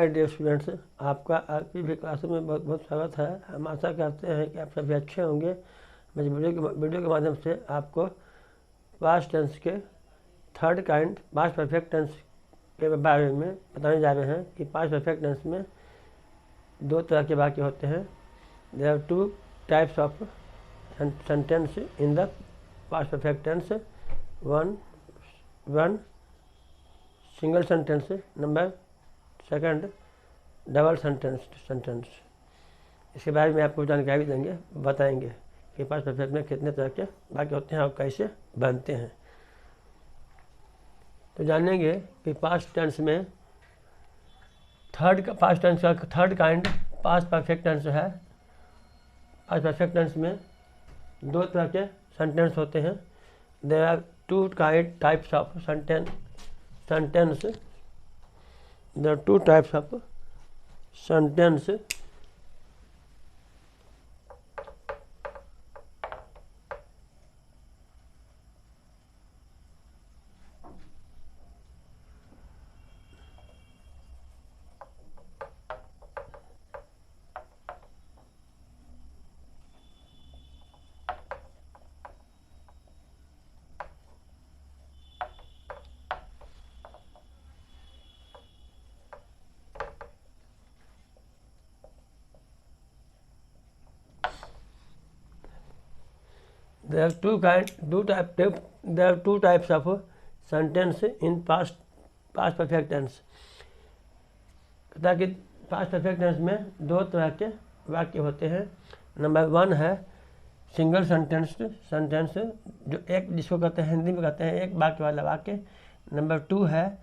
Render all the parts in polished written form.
My dear students, आपका आपकी भी क्लास में बहुत बहुत स्वागत है। हम आशा करते हैं कि आप सभी अच्छे होंगे। मैं वीडियो के माध्यम से आपको पास्ट टेंस के third kind past perfect tense के बारे में बताने जा रहे हैं कि पास्ट परफेक्ट टेंस में दो तरह के वाक्य होते हैं। There are two types of sentence in the past perfect tense. One single sentence, number second double sentence. इसके बारे में आपको जानकारी देंगे, बताएंगे कि पास्ट परफेक्ट में कितने तरह के वाक्य होते हैं और कैसे बनते हैं। तो जानेंगे कि पास्ट टेंस में पास्ट टेंस का third kind past perfect tense है। पास्ट परफेक्ट टेंस में दो तरह के सेंटेंस होते हैं। There are two types of sentence. There are two types of sentence. There are two types of sentence in past perfect tense. ताकि past perfect tense में दो तरह के वाक्य होते हैं। नंबर वन है सिंगल सेंटेंस जो जिसको कहते हैं हिंदी में कहते हैं एक वाक्य वाला वाक्य। नंबर टू है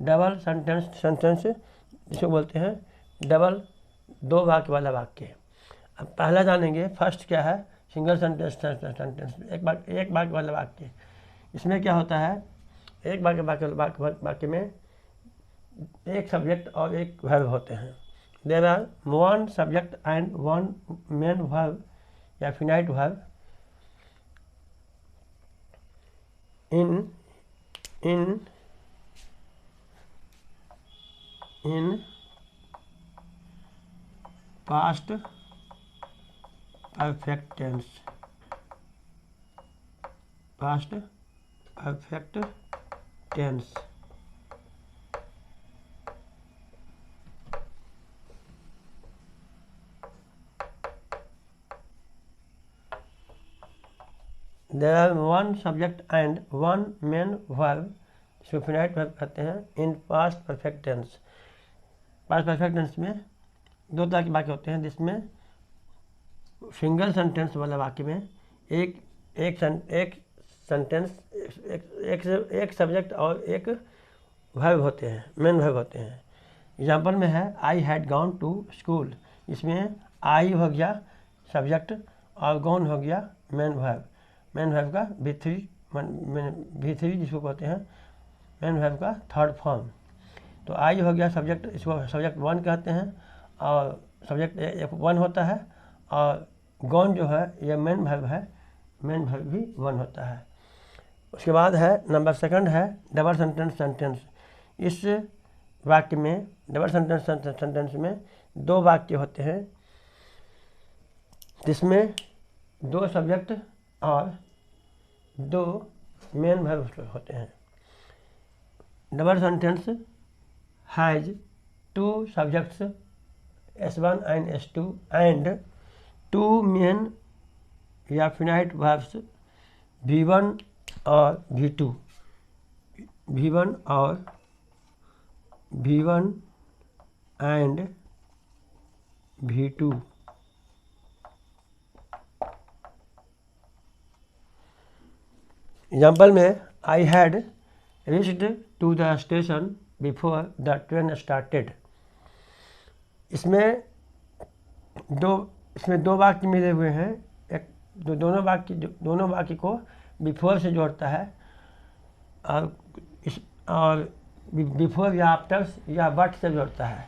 डबल सेंटेंस जिसको बोलते हैं डबल दो वाक्य वाला वाक्य। अब पहला जानेंगे, फर्स्ट क्या है सिंगल सेंटेंस एक वाक्य वाला वाक्य। इसमें क्या होता है, एक वाक्य में एक सब्जेक्ट और एक वर्ब होते हैं। There are one subject and one main verb या finite verb in past perfect tense. Past perfect tense there are one subject and one main verb जिसको फिनाइट वर्ब कहते हैं in past perfect tense. Past perfect tense में दो तरह के वाक्य होते हैं जिसमें सिंगल सेंटेंस वाला वाक्य में एक सेंटेंस एक सब्जेक्ट और एक वर्ब होते हैं, मेन वर्ब होते हैं। एग्जाम्पल में है I had gone to school. इसमें आई हो गया सब्जेक्ट और गॉन हो गया मेन वर्ब। मेन वर्ब का V3 जिसको कहते हैं मेन वर्ब का थर्ड फॉर्म। तो आई हो गया सब्जेक्ट, इसको सब्जेक्ट वन कहते हैं और सब्जेक्ट वन होता है और गॉन जो है ये मेन वर्ब है, मेन वर्ब भी वन होता है। उसके बाद है नंबर सेकंड है डबल सेंटेंस। इस वाक्य में डबल सेंटेंस में दो वाक्य होते हैं जिसमें दो सब्जेक्ट और दो मेन वर्ब होते हैं। Double sentence has two subjects S1 and S2 and two main या फिनाइट वर्ब्स V1 और V2। V1 and V2। Example में I had reached to the station before the train started. इसमें दो वाक्य मिले हुए हैं। एक दोनों वाक्य को बिफोर से जोड़ता है और बिफोर या आफ्टर या बट से जोड़ता है।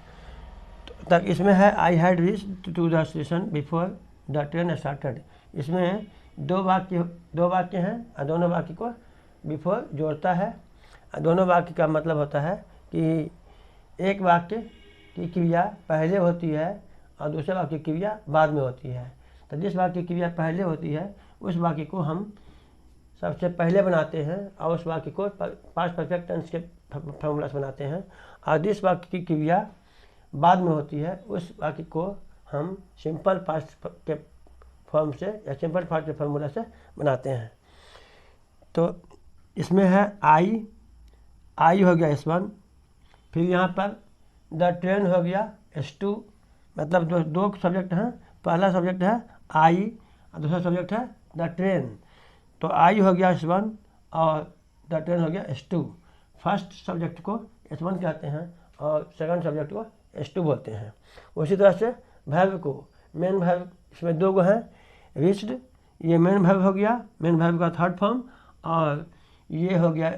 तब इसमें है I had reached to the station before the train started. इसमें दो वाक्य हैं और दोनों वाक्य को बिफोर जोड़ता है। दोनों वाक्य का मतलब होता है कि एक वाक्य की क्रिया पहले होती है और दूसरे वाक्य की क्रिया बाद में होती है। तो जिस वाक्य की क्रिया पहले होती है उस वाक्य को हम सबसे पहले बनाते हैं और उस वाक्य को पास्ट परफेक्ट टेंस के फॉर्मूला से बनाते हैं, और जिस वाक्य की क्रिया बाद में होती है उस वाक्य को हम सिंपल पास्ट के फॉर्म से या सिंपल पास्ट के फॉर्मूला से बनाते हैं। तो इसमें है आई हो गया S1, फिर यहाँ पर द ट्रेन हो गया S2, मतलब दो सब्जेक्ट हैं, पहला सब्जेक्ट है आई और दूसरा सब्जेक्ट है द ट्रेन। तो आई हो गया S1 और द ट्रेन हो गया S2। फर्स्ट सब्जेक्ट को S1 कहते हैं और सेकंड सब्जेक्ट को S2 बोलते हैं। उसी तरह से वर्ब को, मेन वर्ब इसमें दो गो हैं, रिच्ड, ये मेन वर्ब हो गया, मेन वर्ब का थर्ड फॉर्म, और ये हो गया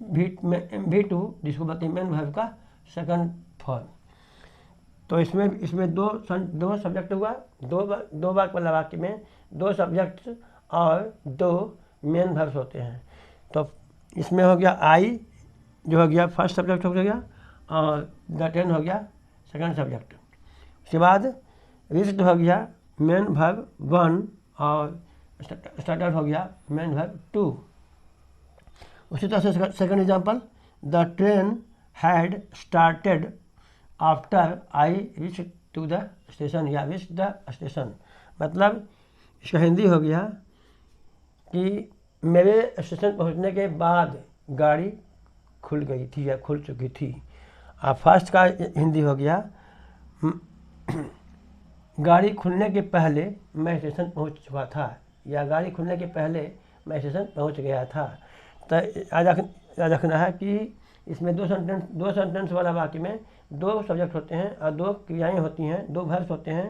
V2 जिसको बोलते हैं मेन वर्ब का सेकंड फॉर्म। तो इसमें दो सब्जेक्ट हुआ, दो वाक्य वाला वाक्य में दो सब्जेक्ट और दो मेन वर्ब्स होते हैं। तो इसमें हो गया आई जो हो गया फर्स्ट सब्जेक्ट हो गया और द ट्रेन हो गया सेकंड सब्जेक्ट। उसके बाद रिच्ड हो गया मेन वर्ब 1 और स्टार्टर हो गया मेन वर्ब 2। उसी तरह से second example, the train had started after I reach to the station या रिच द स्टेशन। मतलब इसका हिंदी हो गया कि मेरे स्टेशन पहुंचने के बाद गाड़ी खुल गई थी या खुल चुकी थी। और फर्स्ट का हिंदी हो गया गाड़ी खुलने के पहले मैं स्टेशन पहुंच चुका था या गाड़ी खुलने के पहले मैं स्टेशन पहुंच गया था। तो याद रखना है कि इसमें दो सेंटेंस वाला वाक्य में दो सब्जेक्ट होते हैं और दो क्रियाएं होती हैं, दो वर्ब्स होते हैं,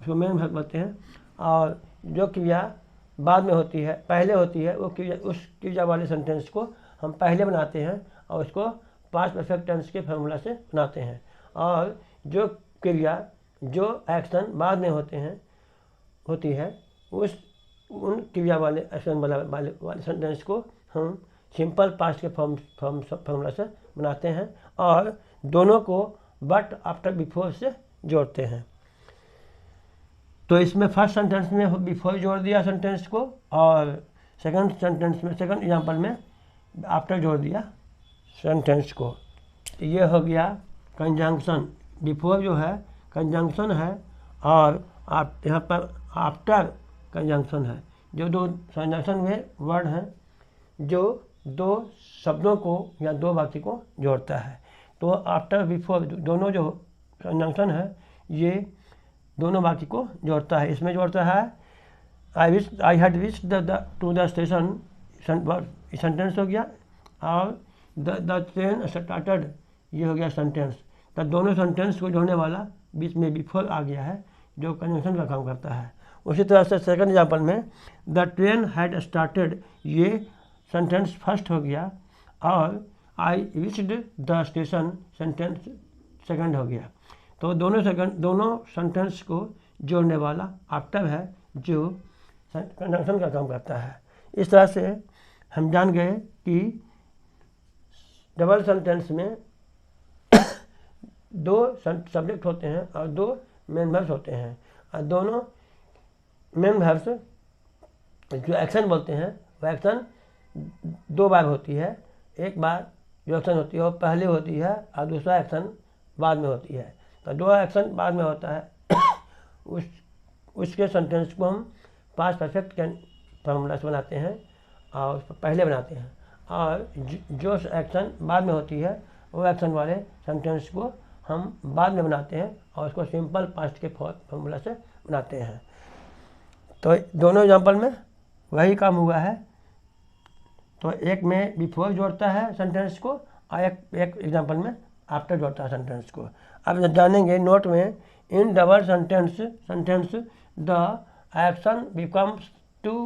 उसको मेन वर्ब बोलते हैं, और जो क्रिया बाद में होती है पहले होती है वो क्रिया, उस क्रिया वाले सेंटेंस को हम पहले बनाते हैं और उसको पास्ट परफेक्ट टेंस के फॉर्मूला से बनाते हैं, और जो क्रिया जो एक्शन बाद में होती है उन क्रिया वाले एक्शन वाले सेंटेंस को हम सिंपल पास्ट के फॉर्मूला से बनाते हैं और दोनों को बट आफ्टर बिफोर से जोड़ते हैं। तो इसमें फर्स्ट सेंटेंस में बिफोर जोड़ दिया सेंटेंस को और सेकंड एग्जांपल में आफ्टर जोड़ दिया सेंटेंस को। ये हो गया कंजंक्शन। बिफोर जो है कंजंक्शन है और यहाँ पर आफ्टर कंजंक्शन है। जो दो कंजंक्शन में वर्ड हैं जो दो शब्दों को या दो वाक्य को जोड़ता है। तो आफ्टर बिफोर दोनों जो कंजंक्शन है ये दोनों वाक्य को जोड़ता है। इसमें जोड़ता है I had reached to the station, sentence हो गया, और द ट्रेन स्टार्टेड ये हो गया सेंटेंस। तो दोनों सेंटेंस को जोड़ने वाला बीच में बिफोर आ गया है जो कंजंक्शन का काम करता है। उसी तरह से सेकंड एग्जांपल में द ट्रेन हैड स्टार्टेड ये सेंटेंस फर्स्ट हो गया और I reached the station sentence second हो गया। तो दोनों सेंटेंस को जोड़ने वाला आफ्टर है जो कंजंक्शन का काम करता है। इस तरह से हम जान गए कि डबल सेंटेंस में दो सब्जेक्ट होते हैं और दो मेन वर्ब्स होते हैं, और दोनों मेन वर्ब्स जो एक्शन बोलते हैं वो एक्शन दो बार होती है। एक बार जो एक्शन होती है वो पहले होती है और दूसरा एक्शन बाद में होती है। तो दो एक्शन बाद में होता है उसके सेंटेंस को हम पास्ट परफेक्ट के फॉर्मूला से बनाते हैं और उसको पहले बनाते हैं, और जो एक्शन बाद में होती है वो एक्शन वाले सेंटेंस को हम बाद में बनाते हैं और उसको सिंपल पास्ट के फॉर्मूला से बनाते हैं। तो दोनों एग्जांपल में वही काम हुआ है। तो एक में बिफोर जोड़ता है सेंटेंस को और एक एग्जांपल में आफ्टर जोड़ता है सेंटेंस को। अब जानेंगे नोट में in double sentence the action becomes 2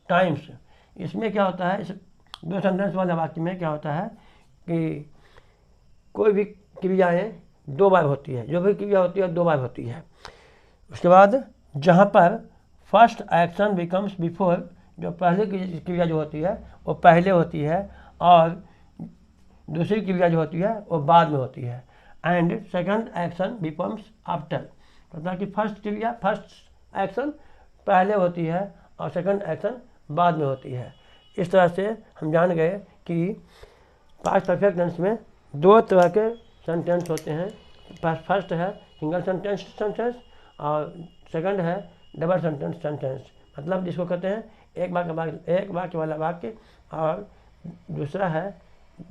times. इसमें क्या होता है, इस दो सेंटेंस वाले वाक्य में क्या होता है कि कोई भी क्रियाएं दो बार होती है, जो भी क्रिया होती है दो बार होती है। उसके बाद जहाँ पर फर्स्ट एक्शन बिकम्स बिफोर, जो पहले की क्रिया जो होती है वो पहले होती है और दूसरी क्रिया जो होती है वो बाद में होती है। And second action becomes after, मतलब कि फर्स्ट क्रिया फर्स्ट एक्शन पहले होती है और सेकंड एक्शन बाद में होती है। इस तरह से हम जान गए कि पास्ट परफेक्ट टेंस में दो तरह के सेंटेंस होते हैं। फर्स्ट है सिंगल सेंटेंस और सेकंड है डबल सेंटेंस, मतलब जिसको कहते हैं एक वाक्य वाला वाक्य और दूसरा है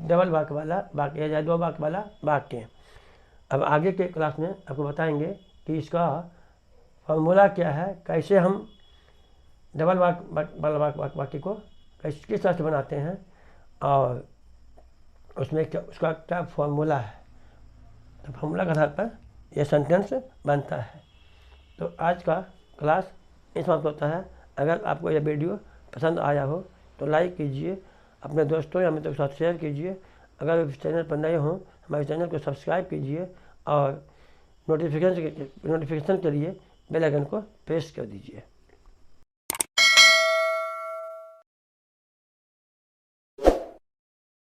डबल वाक्य वाला वाक्य या दो वाक्य वाला वाक्य। अब आगे के क्लास में आपको बताएंगे कि इसका फॉर्मूला क्या है, कैसे हम डबल वाक्य को किस तरह से बनाते हैं और उसमें उसका क्या फॉर्मूला है। तो फॉर्मूला के आधार पर यह सेंटेंस बनता है। तो आज का क्लास इस समाप्त होता है। अगर आपको यह वीडियो पसंद आया हो तो लाइक कीजिए, अपने दोस्तों या मित्रों के साथ शेयर कीजिए। अगर चैनल पर नए हों हमारे चैनल को सब्सक्राइब कीजिए और नोटिफिकेशन के लिए बेल आइकन को प्रेस कर दीजिए।